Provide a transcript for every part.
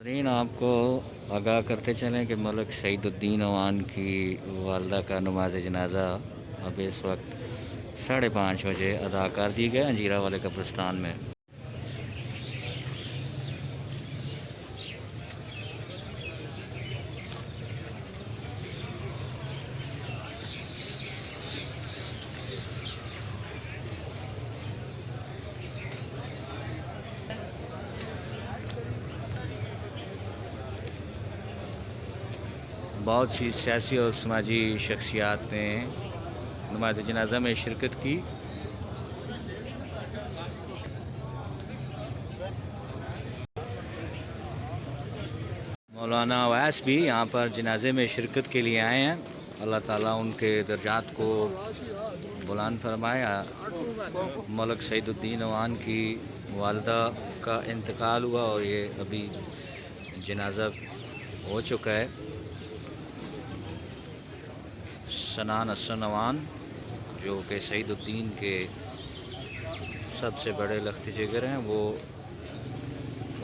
नाज़रीन आपको आगाह करते चलें कि मलिक सईदुद्दीन अवान की वालदा का नमाज जनाज़ा अब इस वक्त 5:30 बजे अदा कर दिया गया अंजीरा वाले कब्रिस्तान में। बहुत सी सियासी और समाजी शख्सियात ने नमाज जनाज़ा में शिरकत की। मौलाना अवैस भी यहाँ पर जनाजे में शिरकत के लिए आए हैं। अल्लाह ताला उनके दर्जात को बुलंद फरमाया। मलिक सईदुद्दीन अवान की वालदा का इंतकाल हुआ और ये अभी जनाजा हो चुका है। सनान हसन अवान जो कि सईदुद्दीन के सबसे बड़े लख्ती जिगर हैं, वो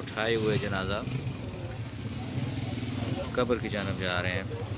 उठाए हुए जनाजा कब्र की जानब जा रहे हैं।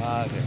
आ गए।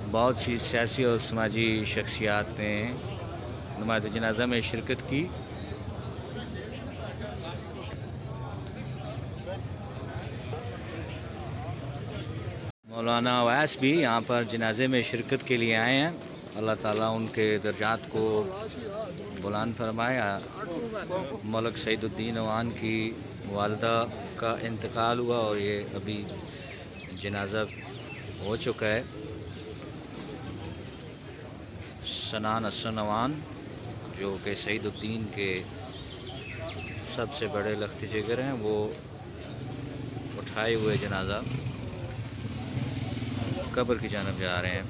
बहुत सी सियासी और समाजी शख्सियात ने नमाज जनाज़ा में शिरकत की। मौलाना अवैस भी यहाँ पर जनाजे में शिरकत के लिए आए हैं। अल्लाह ताला उनके दर्जात को बुलंद फरमाया। मलिक सईदुद्दीन अवान की वालदा का इंतकाल हुआ और ये अभी जनाजा हो चुका है। सनान हसन अवान जो कि सईदुद्दीन के सबसे बड़े लख्ती जिगर हैं, वो उठाए हुए जनाजा कब्र की जानब जा रहे हैं।